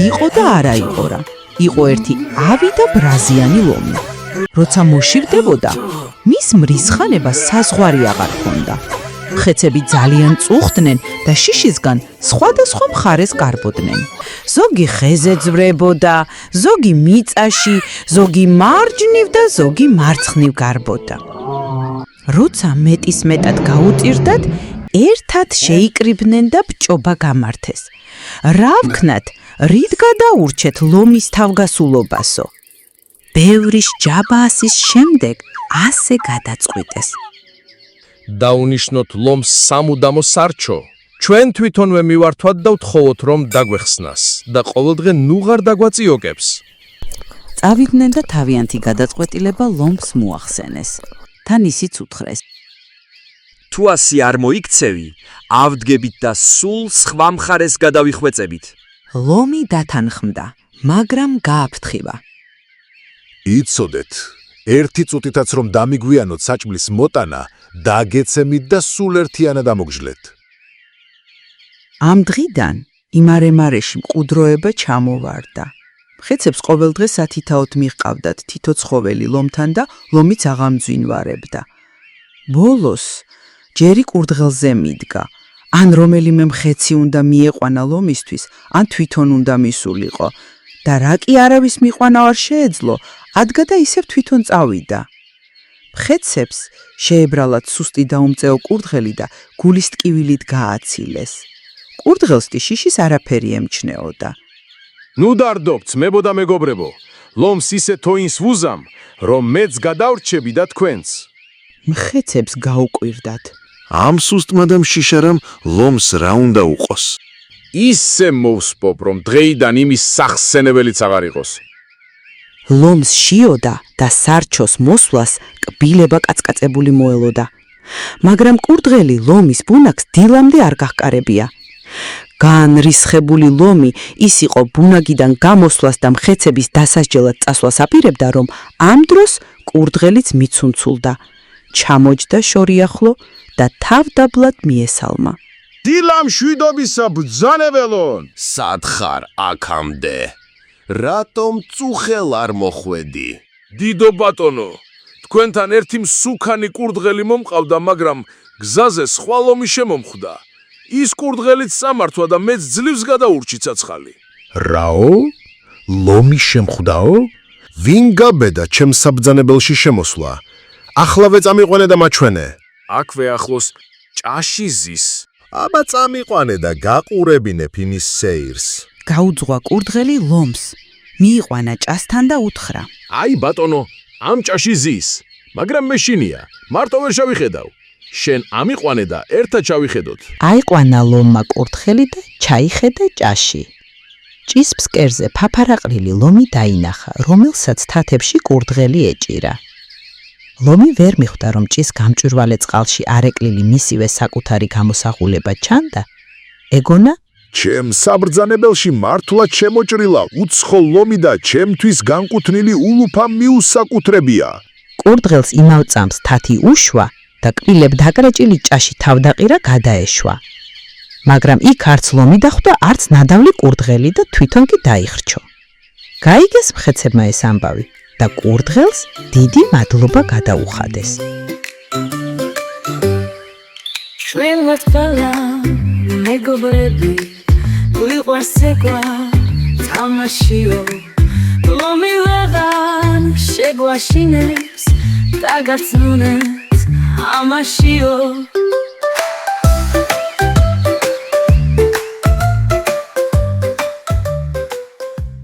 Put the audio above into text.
იყო და არა იყო რა. იყო ერთი ავი და ბრაზიანი ლომი. როცა მოშივდებოდა, მის მრისხანებას საზღვარი აღარ ჰქონდა. ხეცები ძალიან წუხდნენ და შიშისგან სხვადასხვა მხარეს კარბოდნენ. ზოგი ხეზე ძვრებოდა, ზოგი მიწაში, ზოგი მარჯვნივ და ზოგი მარცხნივ გარბოდა. როცა მეტის მეტად გაუტირდათ, ერთად შეიკრიბნენ და ბჭობა გამართეს. რა ვქნათ, რით გადაურჩეთ ლომის თავგასულობასო? ბევრი ჯაბაასის შემდეგ ასე გადაწყვიტეს. დაუნიშნოთ ლომს სამუდამო სარჩო. ჩვენ თვითონვე მივართვათ და ვთხოვოთ რომ დაგვეხსნას და ყოველდღე ნუღარ დაგვაწიოკებს. წავიდნენ და თავიანთი გადაწყვეტილება ლომს მოახსენეს. თან ისიც უთხრეს. თუ ასე არ მოიქცევი, ავდგებით და სულ სხვა მხარეს გადავიხვეწებით. ლომი დათანხმდა, მაგრამ გააფრთხილა. იცოდეთ, ერთი წუთითაც რომ დამიგვიანოთ საჭმლის მოტანა, დაგეცემით და სულ ერთიანად ამოგჟლეთ. ამ დღიდან იმარემარეში მყუდროება ჩამოვარდა. ხეცებს ყოველდღე სათითაოდ მიჰყავდათ თითო ცხოველი ლომთან და ლომიც აღამძვინვარებდა. ბოლოს ჯერი კურდღელზე მიდგა. ან რომელიმე მხეცი უნდა მიეყვანა ლომისთვის, ან თვითონ უნდა მისულიყო. და რა კი არავის მიყვანა არ შეეძლო, ადგა და ისევ თვითონ წავიდა. მხეცებს შეებრალათ სუსტი და უმწეო კურდღელი და გულის ტკივილით გააცილეს. კურდღელს კი შიშის არაფერი ემჩნეოდა. ნუ დარდობთ, მებოდა მეგობრებო, ლომს ისე თოინს ვუზამ, რომ მეც გადავრჩები და თქვენც. მხეცებს გაუკვირდათ. ამ სუსტმა და მშიშარამ ლომს რა უნდა უყოს? ისე მოვსპობ, რომ დღეიდან იმის სახსენებელიც აღარ იყოს. ლომს შიოდა და სარჩოს მოსვლას კბილება კაცკაცებული მოელოდა. მაგრამ კურდღელი ლომის ბუნაკს დილამდე არ გაჰკარებია. განრისხებული ლომი ის იყო ბუნაგიდან გამოსვლას და მხეცების დასასჯელად წასვლას აპირებდა, რომ ამ დროს კურდღელიც მიცუნცულდა. ჩამოჯდა შორიახლო და თავდაბლად მიესალმა. დილამ შვიდობისა ბრძანებელონ! სათხარ აქამდე. რატომ წუხელ არ მოხვედი? დიდო ბატონო, თქვენთან ერთი მსუქანი კურდღელი მომყავდა, მაგრამ გზაზე სხვა ლომი შემომხვდა. ის კურდღელიც სამართვა და მეც ძლივს გადაურჩი ცაცხალი. რაო? ლომი შემხვდაო? ვინ გაბედა ჩემს საბრძანებელში შემოსვლა? ახლავე წამიყვანე და მაჩვენე. აქვე ახლოს ჭაში ზის. აბა წამიყვანე და გაყურებინე ფინის სეირს. გაუძღვა კურდღელი ლომს. მიიყვანა ჭასთან და უთხრა. აი ბატონო, ამ ჭაში ზის, მაგრამ მეშინია, მარტო ვერ შევიხედავ. შენ ამიყვანე და ერთად ჩავიხედოთ. აიყვანა ლომმა კურდღელი და ჩაიხედა ჭაში. ჭის ფსკერზე ფაფარაყრილი ლომი დაინახა, რომელსაც თათებში კურდღელი ეჭირა. ლომი ვერ მიხვდა, რომ ჭის გამჭვირვალე წყალში არეკლილი მისივე საკუთარი გამოსახულება ჩანდა. ეგონა ჩემ საბრძანებელში მართლაც შემოჭრილა უცხო ლომი და ჩემთვის განკუთვნილი ულუფა მიუსაკუთრებია. კურდღელს იმავ წამს თათი უშვა და კბილებ დაკრეჭილი ჭაში თავდაყირა გადაეშვა. მაგრამ იქ არც ლომი დახვდა, არც ნადავლი კურდღელი და თვითონ კი დაიხრჩო. გაიგეს მხეცებმა ეს ამბავი და კურდღელს დიდი მადლობა გადაუხადეს. შვენად ფალა მეგობრები ვიყვარს ეგვა თამაშიო ლომი ვეღარ შეგვაშინებს დაგაცნუნებს ამაშიო